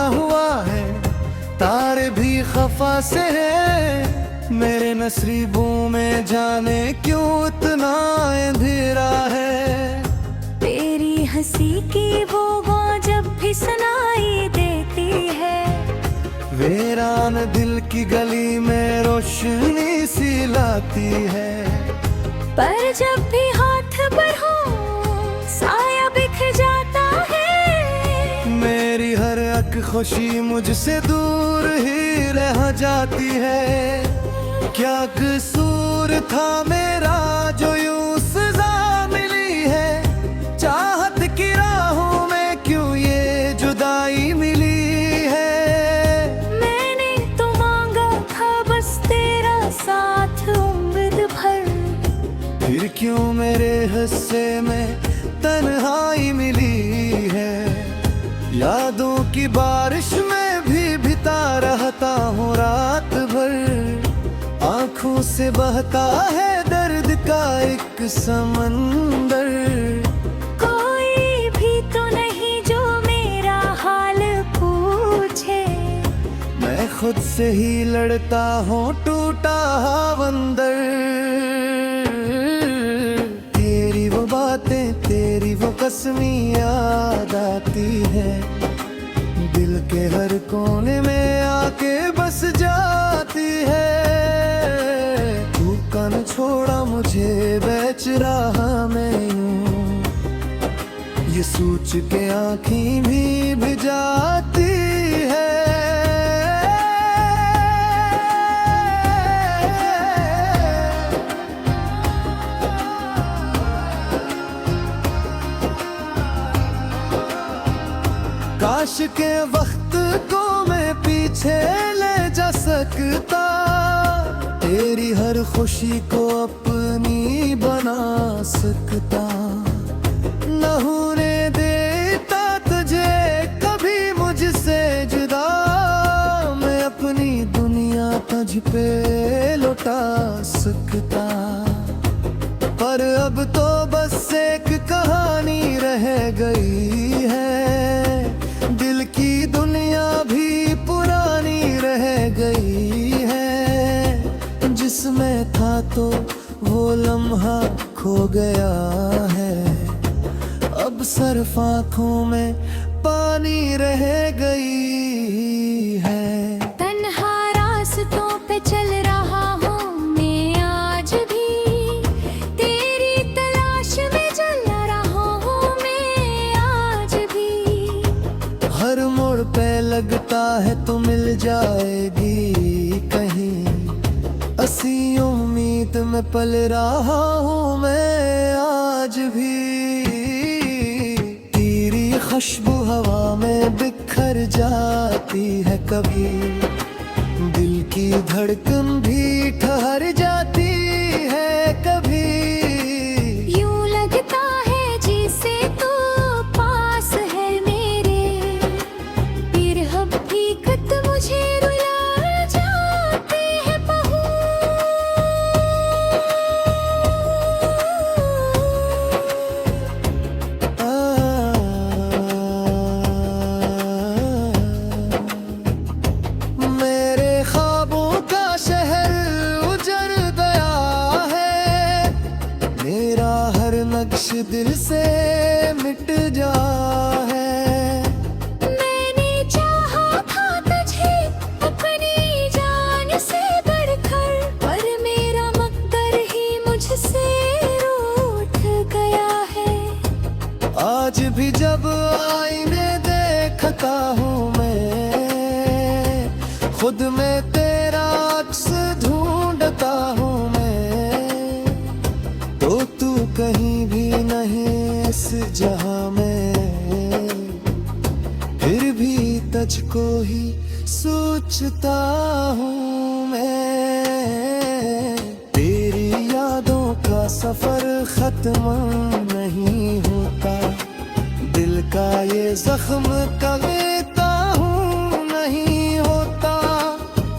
लिखा हुआ है, तारे भी खफा से है। मेरे नसीबों में जाने क्यों इतना अंधेरा है। तेरी हंसी की वो जब भी सुनाई देती है, वीरान दिल की गली में रोशनी सी लाती है। पर जब भी हाथ पर हो साया बिखर जाता है। मेरी हर एक खुशी मुझसे दूर ही रह जाती है। क्या कसूर था मेरा जो यूं सजा मिली है। चाहत की राहों में क्यों ये जुदाई मिली है। मैंने तो मांगा था बस तेरा साथ उम्र भर, फिर क्यों मेरे हिस्से में तन्हाई मिली है। यादों की बारिश में भी भिता रहता हूँ रात भर। आँखों से बहता है दर्द का एक समंदर। कोई भी तो नहीं जो मेरा हाल पूछे। मैं खुद से ही लड़ता हूँ टूटा बंदर। तेरी वो बातें, तेरी वो कसमी याद आती है। दिल के हर कोने में आके बस जाती है। तू कन छोड़ा मुझे बेच रहा मैं यूं, ये सोच के आँखें भी भिजाती है। काश के वक्त को मैं पीछे ले जा सकता। तेरी हर खुशी को अपनी बना सकता। न होने देता तुझे कभी मुझसे जुदा। मैं अपनी दुनिया तुझ पे लौटा सकता। पर अब तो बस एक कहानी रह गई है। दिल की दुनिया भी पुरानी रह गई है। जिसमें था तो वो लम्हा खो गया है। अब सिर्फ आँखों में पानी रह गई है। तन्हा रास्तों पे चल रहा हूँ मैं आज भी, तेरी तलाश में चल रहा हूँ मैं आज भी। हर मोड़ पे लगता है तो मिल जाएगी कहीं। असी उम्मीद में पल रहा हूँ मैं आज भी। तेरी खुशबू हवा में बिखर जाती है कभी। दिल की धड़कन भी ठहर जाती है कभी। यूं लगता है जैसे तू पास है मेरे, फिर हकीकत मुझे रुला जाती है बहू। मेरे ख्वाबों का शहर उजड़ गया है। मेरा हर नक्श दिल से मिट जा है। मैंने चाहा था तुझे अपनी जान से बढ़कर, पर मेरा मकदर ही मुझसे रूठ गया है। आज भी जब आईने देखता हूँ मैं, खुद में तेरा अक्स ढूंढता हूँ मैं। तो तू कहीं भी नहीं इस जहां में, फिर भी तुझको ही सोचता हूँ मैं। तेरी यादों का सफर खत्म नहीं होता। दिल का ये जख्म कलेता हूँ नहीं होता।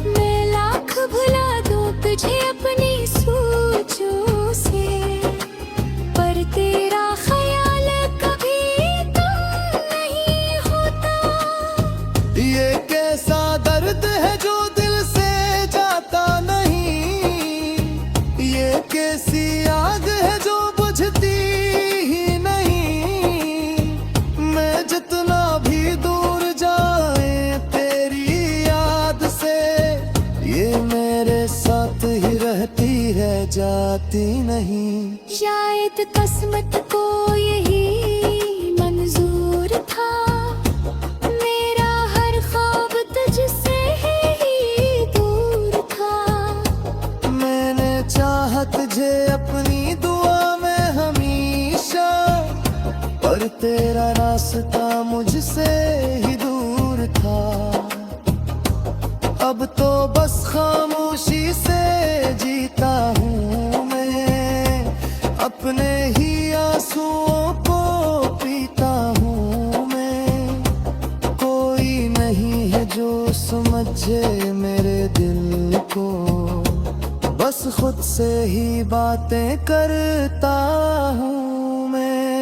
मैं लाख भुला दूं तुझे अपनी सोचों से, पर तेरा ख्याल कभी कम नहीं होता। जाती नहीं। शायद किस्मत को यही मंजूर था, मेरा हर ख्वाब तुझसे ही दूर था। मैंने चाहा तुझे अपनी दुआ में हमेशा, पर तेरा रास्ता मुझसे ही दूर था। अब तो बस खामोशी से जीता हूँ मैं, अपने ही आंसुओं को पीता हूँ मैं। कोई नहीं है जो समझे मेरे दिल को, बस खुद से ही बातें करता हूँ मैं।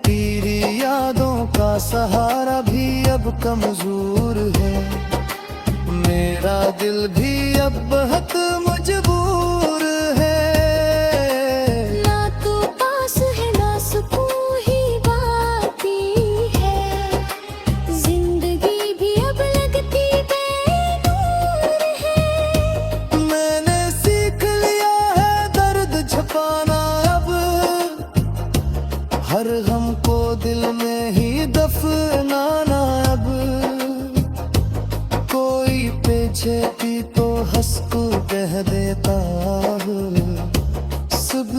तेरी यादों का सहारा भी अब कमजोर है, मेरा दिल भी अब बहुत मजबूर है। ना तू पास है ना सुकून ही बाकी है, जिंदगी भी अब लगती बेनूर है। मैंने सीख लिया है दर्द छुपाना अब, हर गम को दिल में ही दफनाना अब। कोई पीछे भी तो हंस को कह देता हूँ, सब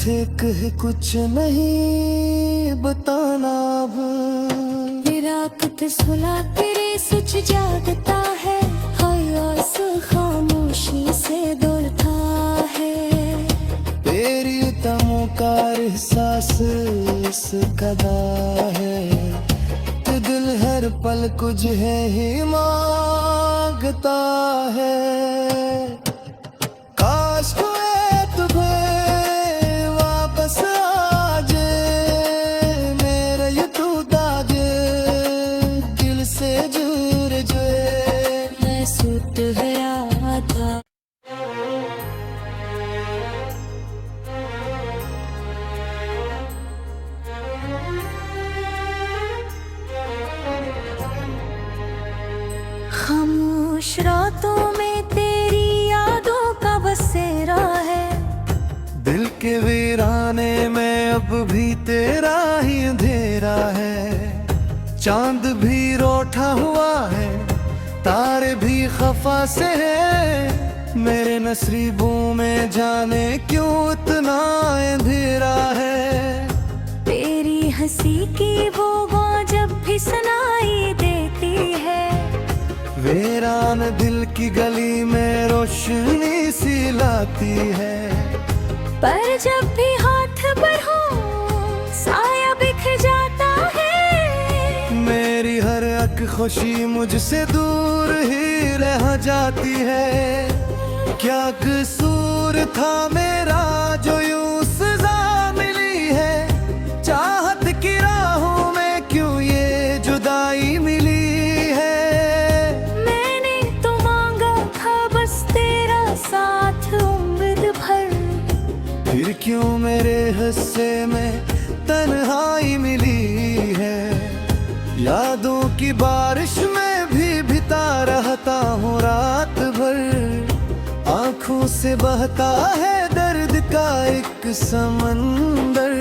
ठीक है कुछ नहीं बताना अब। मेरा कुछ सुला तेरे सुच जागता है, हर आंसू खामोशी से दौड़ता है। तेरी तमों का एहसास इस कदा है, तो दिल हर पल कुछ है ही मांगता है। काश कोई तुम्हें वापस आ जाए, मेरे ये तू दाजे दिल से जुड़ जाए। मैं सूट गया था। खामोश रातों में तेरी यादों का बसेरा है, दिल के वीराने में अब भी तेरा ही अंधेरा है। चांद भी रोठा हुआ है, तारे भी खफा से है, मेरे नसीबों में जाने क्यों इतना अंधेरा है। तेरी हंसी की वो आवाज़ जब भी सुनाई देती है, वीरान दिल की गली में रोशनी सी लाती है। पर जब भी हाथ पर हो साया बिखर जाता है। मेरी हर एक खुशी मुझसे दूर ही रह जाती है। क्या कसूर था मेरा जो यूं सजा मिली है, चाहत की राहों में क्यों ये जुदाई मिली है। मैंने तो मांगा था बस तेरा साथ उम्र भर, फिर क्यों मेरे हिस्से में तन्हाई मिली है। यादों की बारिश में भी भिता रहता हूँ रात भर, आंखों से बहता है दर्द का एक समंदर।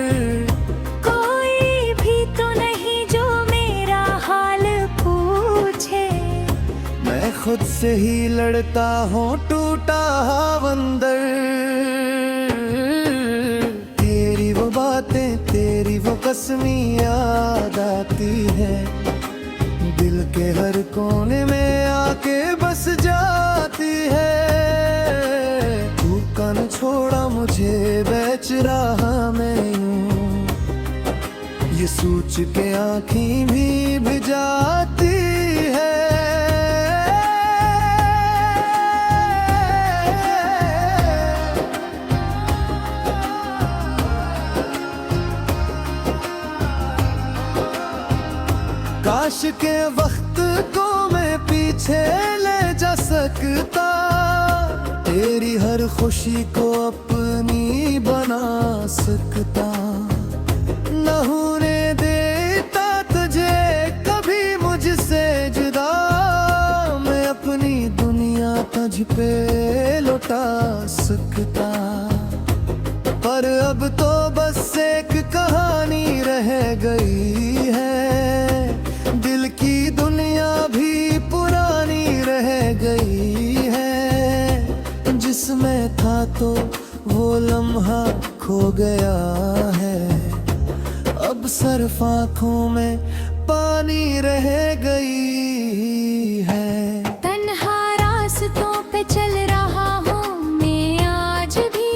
कोई भी तो नहीं जो मेरा हाल पूछे, मैं खुद से ही लड़ता हूँ टूटा बंदर। तेरी वो बातें तेरी वो कसमी याद आती है, दिल के हर कोने में आके बस जाती है। तू कन छोड़ा मुझे बेच रहा मैं यूं, ये सोच के आँखें भी भिजाती है। काश के वक्त को मैं पीछे ले जा सकता, तेरी हर खुशी को अपनी बना सकता। न होने देता तुझे कभी मुझसे जुदा, मैं अपनी दुनिया तुझ पे लौटा सकता, पर अब तो बस एक कहानी रह गई है। दिल की दुनिया भी पुरानी रह गई है, जिसमें था तो वो लम्हा खो गया है। अब सिर्फ आँखों में पानी रह गई है। तन्हा रास्तों पे चल रहा हूँ मैं आज भी,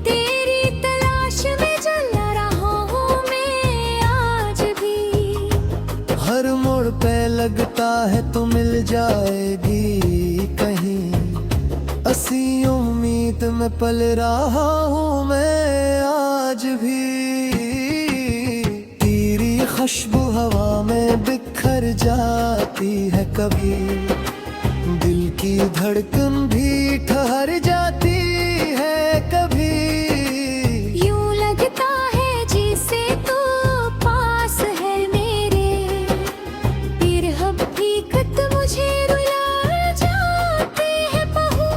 तेरी तलाश में चल रहा हूँ मैं आज भी। हर मोड़ पे लगता है तो मिल जाएगी कहीं, ऐसी उम्मीद में पल रहा हूँ मैं आज भी। तेरी खुशबू हवा में बिखर जाती है कभी, दिल की धड़कन भी ठहर जाती है कभी। यूं लगता है जैसे तू पास है मेरे, फिर हकीकत मुझे रुला जाती है बहू।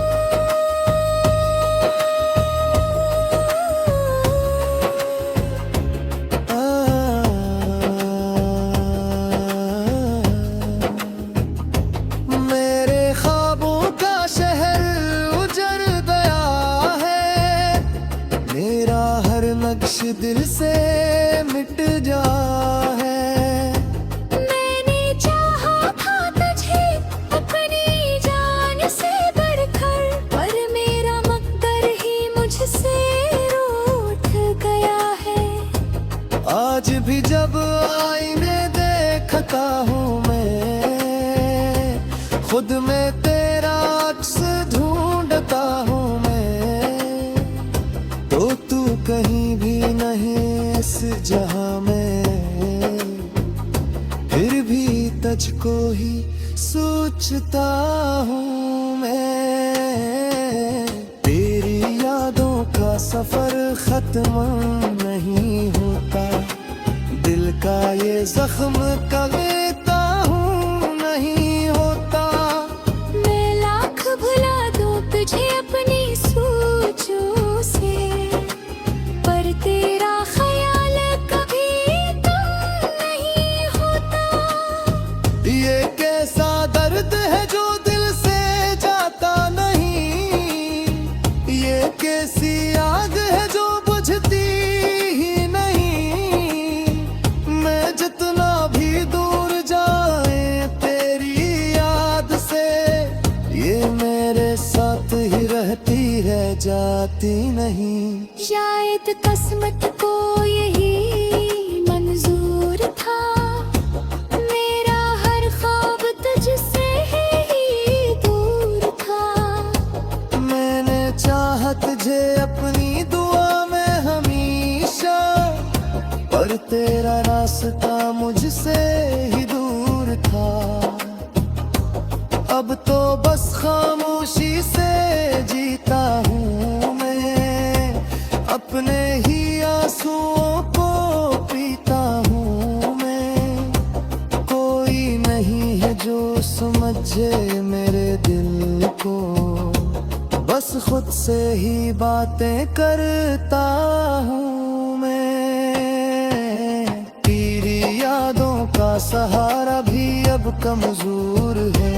मेरे ख्वाबों का शहर उजड़ गया है, मेरा हर नक्श दिल से मिट जा है। मैंने चाहा था तुझे अपनी जान से बढ़कर, पर मेरा मकदर ही मुझसे रूठ गया है। आज भी जब आईने देखता हूँ मैं, खुद में तेरा अक्स ढूंढता हूँ मैं, तो तू कहीं भी नहीं इस जहां में। फिर भी तुझको ही सोचता हूँ मैं। तेरी यादों का सफर खत्म नहीं होता, दिल का ये जख्म कलेता हूँ नहीं होता। मैं लाख भुला दूं तुझे अपनी सोचों से, पर तेरा ख्याल कभी कम नहीं होता। ये कैसा दर्द है जो दिल से जाता नहीं, ये कैसी आग है जो बुझती ही नहीं। मैं जितना भी दूर जाए तेरी याद से, ये मेरे साथ ही रहती है जाती नहीं। शायद किस्मत को यही मंजूर था, मेरा हर ख्वाब तुझसे ही दूर था। मैंने चाहा तुझे अपनी दुआ में हमेशा, पर तेरा रास्ता मुझसे ही दूर था। अब तो बस खामोशी से जीता हूँ मैं, अपने ही आंसुओं को पीता हूँ मैं। कोई नहीं है जो समझे मेरे दिल को, बस खुद से ही बातें करता हूँ मैं। तेरी यादों का सहारा भी अब कमजोर है,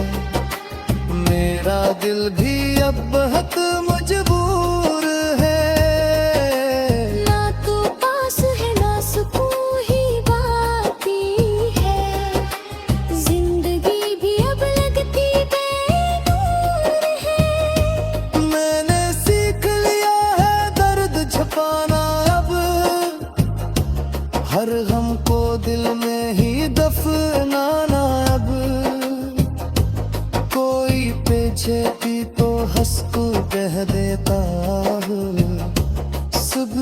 मेरा दिल भी अब बहुत मजबूर है। ना तू पास है ना सुकून ही बाकी है, जिंदगी भी अब लगती बेनूर है। मैंने सीख लिया है दर्द छुपाना अब, हर गम को दिल में ही दफनाना अब। कोई पीछे भी तो हंस को कह देता हूँ, सब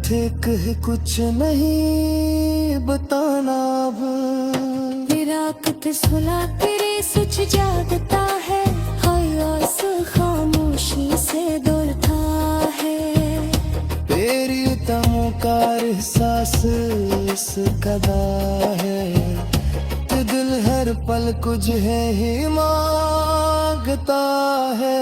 ठीक है कुछ नहीं बताना अब। रात सुला तेरे सुच जागता है, हयास खामोशी से डरता है। तेरी तमों का एहसास इस कदा है, तो दिल हर हर पल कुछ है ही मांगता है।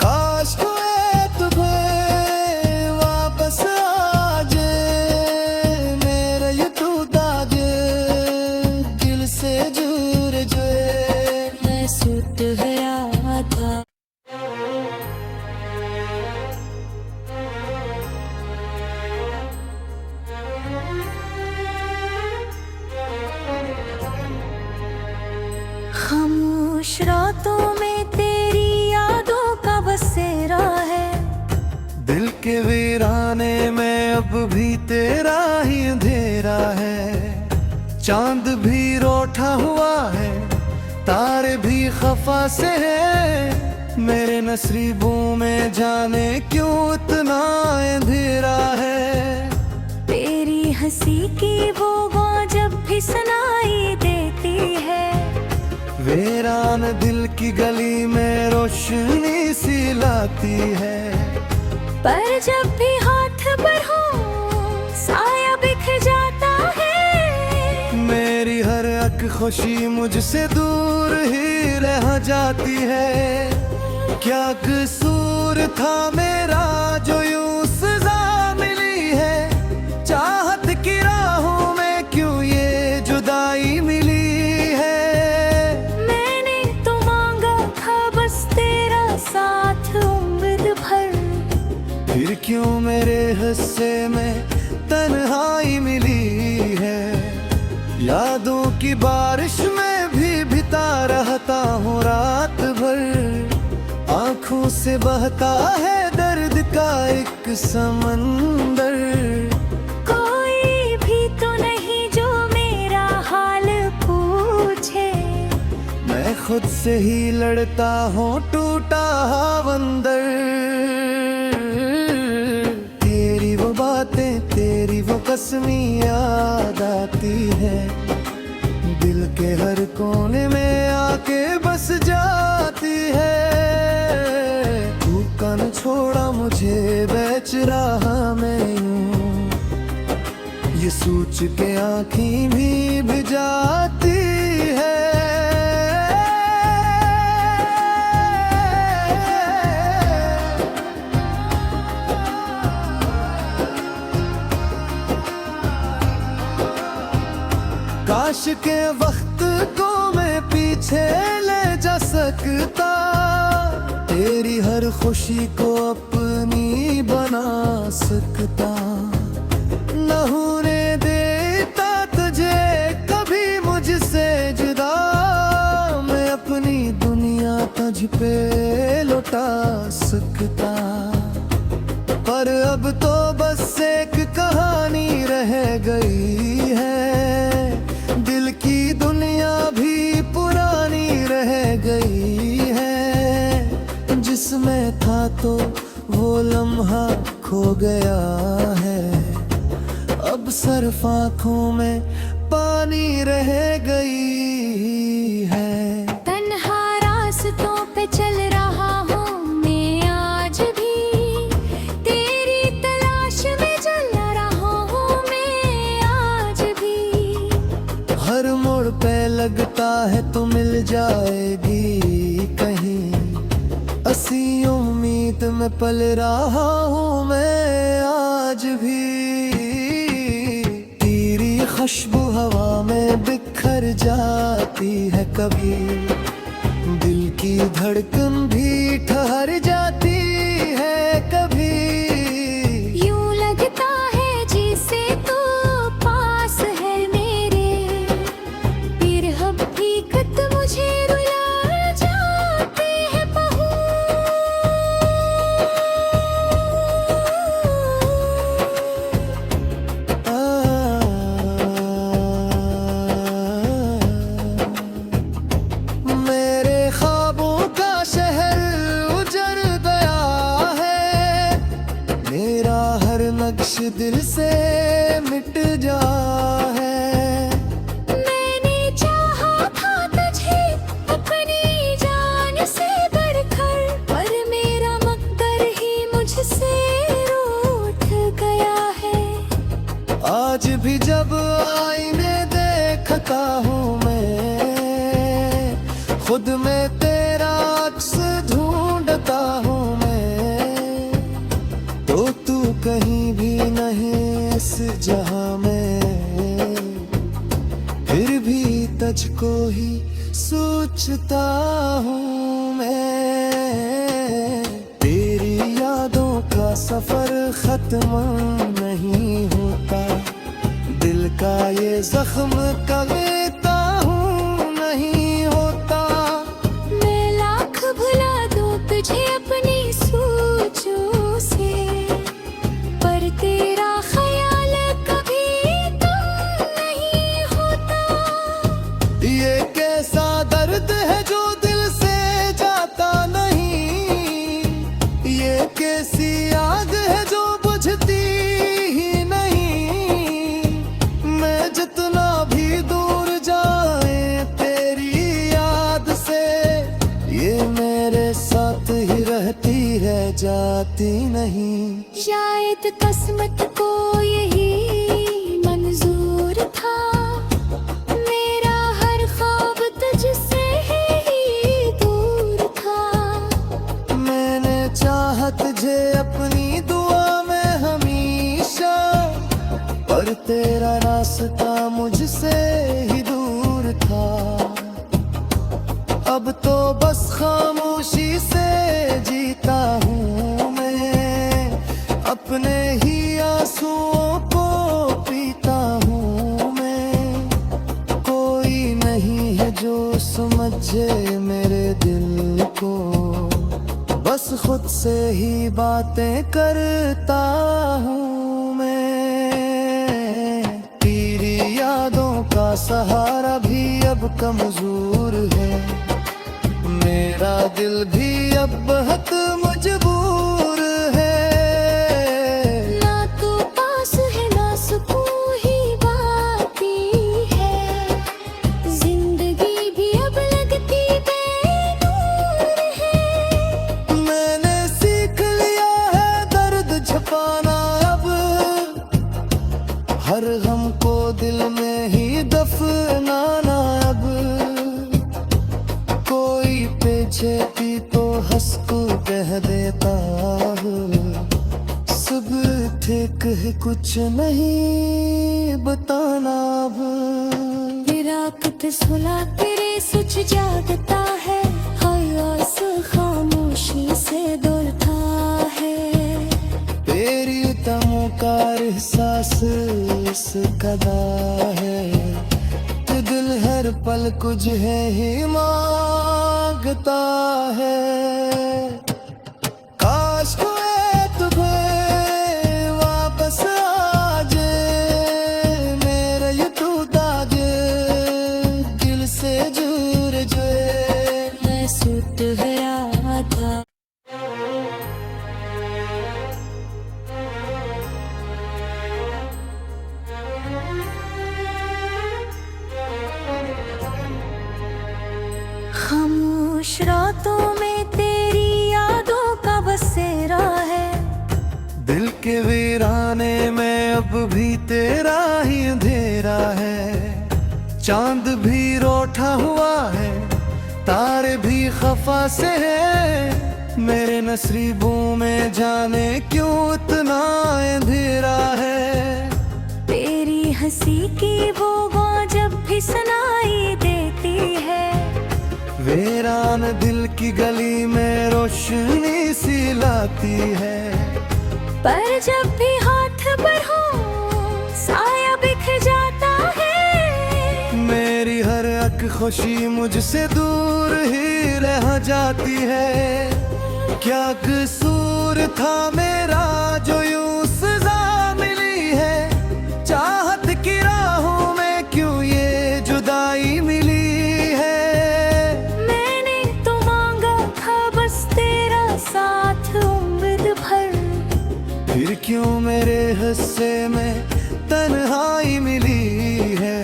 काश कोई तुम्हें वापस आ जाए, मेरा ये टूटा दिल से जुड़ जाए। मैं सुट गया था। खामोश रातों में तेरी यादों का बसेरा है। दिल के वीराने में अब भी तेरा ही अंधेरा है। चांद भी रोठा हुआ है, तारे भी खफा से है। मेरे नसीबों में जाने क्यों इतना अंधेरा है। तेरी हंसी की वो आवाज़ जब भी सुनाई देती है। वीरान दिल की गली में रोशनी सी लाती है। पर जब भी हाथ पर हो साया बिखर जाता है। मेरी हर एक खुशी मुझसे दूर ही रह जाती है। क्या कसूर था मेरा जो यूं सजा मिली है। चाहत की राहों में क्यों ये जुदाई मिली है। मैंने तो मांगा था बस तेरा साथ उम्र भर। फिर क्यों मेरे हिस्से में तन्हाई मिली है। यादों की बारिश में भी भिता रहता हूँ रात भर। आँखों से बहता है दर्द का एक समंदर। कोई भी तो नहीं जो मेरा हाल पूछे। मैं खुद से ही लड़ता हूँ टूटा बंदर। तेरी वो बातें तेरी वो कसमी याद आती है। दिल के हर कोने में आके बस जाती है। तू कन छोड़ा मुझे बेच रहा मैं यूं, ये सोच के आँखें भी भिजाती है। काश के वक्त को मैं पीछे ले जा सकता। तेरी हर खुशी को अपनी बना सकता। न होने देता तुझे कभी मुझसे जुदा। मैं अपनी दुनिया तुझ पे लौटा सकता। पर अब तो बस एक कहानी रह गई है। दिल की दुनिया भी पुरानी रह गई है। जिसमें था तो वो लम्हा खो गया है। अब सिर्फ आँखों में पानी रह गई है। तन्हा रास्तों पे चल रहा हूँ मैं आज भी। तेरी तलाश में चल रहा हूँ मैं आज भी। हर मोड़ पे लगता है तो मिल जाएगी कहीं। असी उम्मीद में पल रहा हूँ मैं आज भी। तेरी खुशबू हवा में बिखर जाती है कभी। दिल की धड़कन भी ठहर जाती है कभी। यूं लगता है जैसे तू पास है मेरे। फिर हकीकत मुझे रुला जाती है बहू। मेरे ख्वाबों का शहर उजड़ गया है। मेरा हर नक्श दिल से मिट जा है। मैंने चाहा था तुझे अपनी जान से बढ़कर। पर मेरा मकदर ही मुझसे रूठ गया है। आज भी जब आईने देखता हूँ तुझको ही सोचता हूँ मैं। तेरी यादों का सफर खत्म नहीं होता, दिल का ये जख्म कलेता हूँ नहीं होता। मैं लाख भुला दूं तुझे अपनी सोचों से, पर तेरा ख्याल कभी कम नहीं होता। ये कैसा दर्द है जो दिल से जाता नहीं, ये कैसी आग है जो बुझती ही नहीं। मैं जितना भी दूर जाए तेरी याद से, ये मेरे साथ ही रहती है जाती नहीं। शायद किस्मत को यही मंजूर था, मेरा हर ख्वाब तुझसे ही दूर था। मैंने चाहा तुझे अपनी दुआ में हमेशा, पर तेरा रास्ता मुझसे ही दूर था। अब तो बस खामोशी से जीता हूँ मैं, अपने ही आंसुओं को पीता हूँ मैं। कोई नहीं है जो समझे मेरे दिल को, बस खुद से ही बातें करता हूँ मैं। तेरी यादों का सहारा भी अब कमजोर है, मेरा दिल भी अब बहुत मजबूर है। ना तू पास है ना सुकून ही बाकी है, जिंदगी भी अब लगती बेनूर है। मैंने सीख लिया है दर्द छुपाना अब, हर गम को दिल में ही दफनाना अब। कोई पीछे भी तो हंस को कह देता हूँ, सब ठीक है कुछ नहीं बताना अब। रात सुला तेरे सुच जागता है, हयास खामोशी से डरता है। तेरी तमों का एहसास इस कदा है, तो दिल हर पल कुछ है ही मांगता है। काश कोई तुम्हें वापस आ जाए, मेरा ये टूटा दिल से जुड़ जाए। मैं सुत गया था। खामोश रातों में तेरी यादों का बसेरा है, दिल के वीराने में अब भी तेरा ही अंधेरा है। चांद भी रोठा हुआ है, तारे भी खफा से है, मेरे नसीबों में जाने क्यों इतना अंधेरा है। तेरी हंसी की वो आवाज़ जब भी सुनाई देती है, वीरान दिल की गली में रोशनी सी लाती है। पर जब भी हाथ पर हो साया बिखर जाता है। मेरी हर एक खुशी मुझसे दूर ही रह जाती है। क्या कसूर था मेरा जो यूं सजा मिली है, चाहत की राहों में क्यों ये जुदाई मिली है। मैंने तो मांगा था बस तेरा साथ उम्र भर, फिर क्यों मेरे हिस्से में तन्हाई मिली है।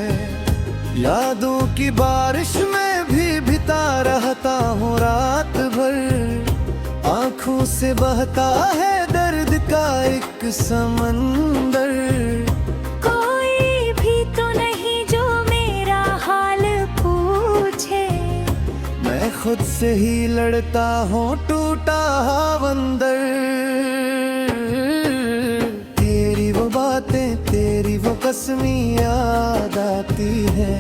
यादों की बारिश में भी भिता रहता हूँ रात भर, आंखों से बहता है दर्द का एक समंदर। कोई भी तो नहीं जो मेरा हाल पूछे, मैं खुद से ही लड़ता हूँ टूटा बंदर। तेरी वो बातें तेरी वो कसमी याद आती है,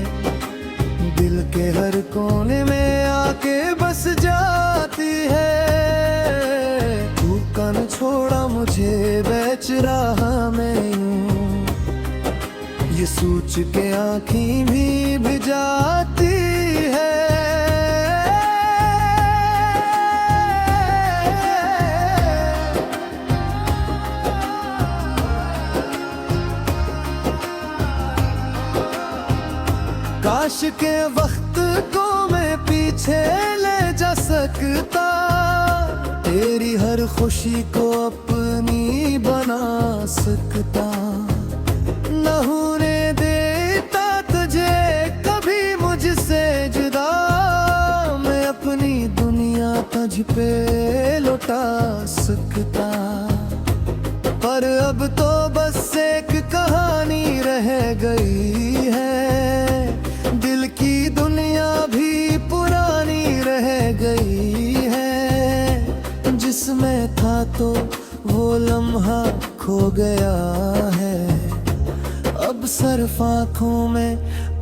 दिल के हर कोने में आके बस जाती है। तू कन छोड़ा मुझे बेच रहा मैं यूं, ये सोच के आँखें भी भिजाती है। काश के वक्त को मैं पीछे ले जा सकता, तेरी हर खुशी को अपनी बना सकता। न होने देता तुझे कभी मुझसे जुदा, मैं अपनी दुनिया तुझ पे लौटा सकता। पर अब तो बस एक कहानी रह गई है, दिल की दुनिया भी पुरानी रह गई है। जिसमें था तो वो लम्हा खो गया है, अब सिर्फ आँखों में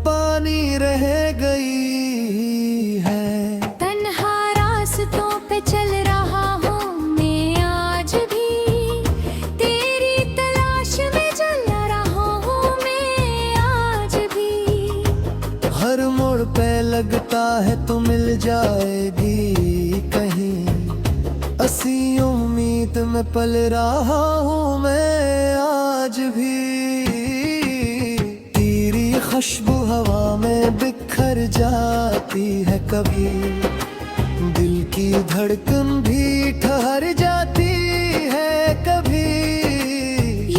पानी रह गई है। तन्हा रास्तों पे चल रहा हूँ मैं आज भी, तेरी तलाश में चल रहा हूँ मैं आज भी। हर मोड़ पे लगता है तो मिल जाएगी कहीं, ऐसी उम्मीद में पल रहा हूँ मैं आज भी। तेरी खुशबू हवा में बिखर जाती है कभी, दिल की धड़कन भी ठहर जाती है कभी।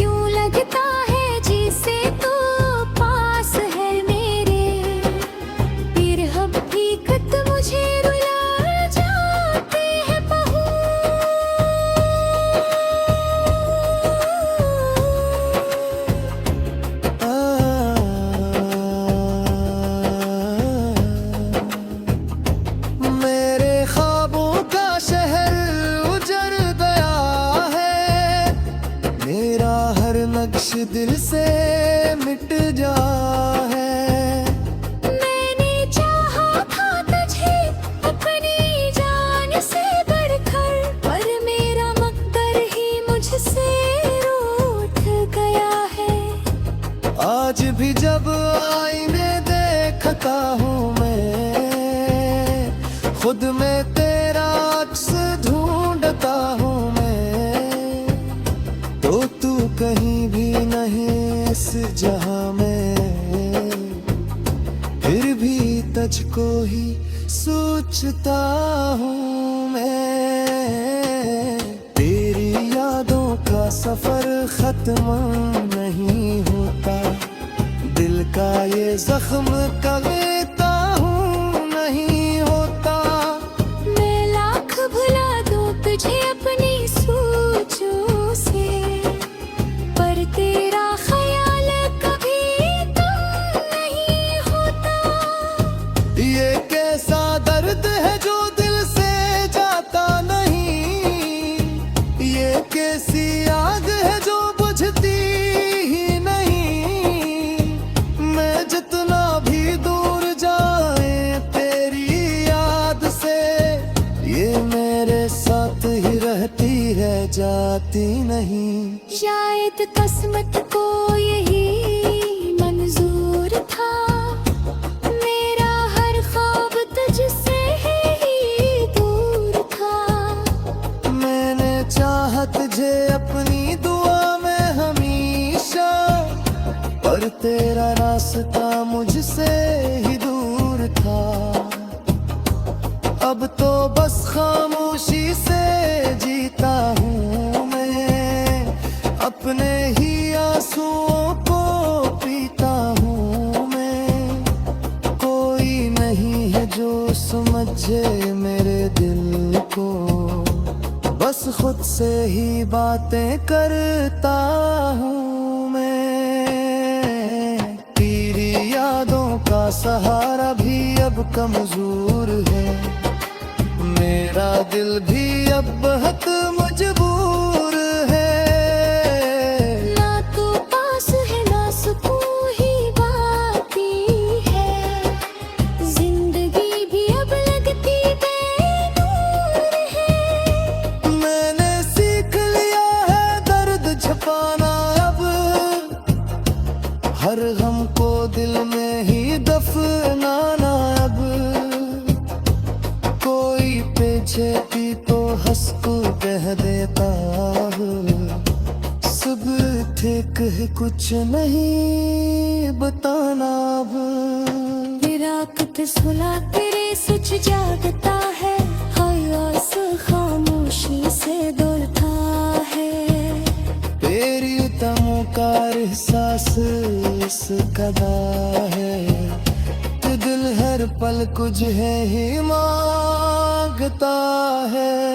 यूं लगता है जैसे तू पास है मेरे, फिर हकीकत मुझे रुला जाती है बहू। मेरे ख्वाबों का शहर उजड़ गया है, मेरा हर नक्श दिल से मिट जा है। मैंने चाहा था तुझे अपनी जान से बढ़कर, पर मेरा मकदर ही मुझसे रूठ गया है। आज भी जब आईने देखता हूँ मैं, खुद में तेरा अक्स ढूंढता हूँ मैं, तो तू कहीं भी नहीं इस जहां में। फिर भी तुझको ही सोचता हूँ मैं। तेरी यादों का सफर खत्म नहीं होता, दिल का ये जख्म कलेता हूँ नहीं होता। मैं लाख भुला दूं तुझे अपनी सोचों से, पर तेरा ख्याल कभी कम नहीं होता। ये कैसा दर्द है जो दिल से जाता नहीं, ये कैसी आग है जो बुझती ही नहीं। मैं जितना भी दूर जाए तेरी याद से, ये मेरे साथ ही रहती है जाती नहीं। शायद किस्मत को यही मंजूर था, मेरा हर ख्वाब तुझसे ही दूर था। मैंने चाहा तुझे अपनी दुआ में हमेशा, पर तेरा रास्ता मुझसे ही दूर था। अब तो बस खामोशी से जीता हूँ मैं, अपने ही आंसुओं को पीता हूँ मैं। कोई नहीं है जो समझे मेरे दिल को, बस खुद से ही बातें करता हूँ मैं। तेरी यादों का सहारा भी अब कमजोर है, मेरा दिल भी अब बहुत मजबूर है। ना तू पास है ना सुकून ही बाकी है, उसको कह देता हूँ सब ठीक है, कुछ नहीं बताना अब। रात पे सुला तेरे सुच जागता है, हयास खामोशी से डरता है। तेरी तमुकार एहसास इस कदा है कि दिल हर पल कुछ है ही मांगता है।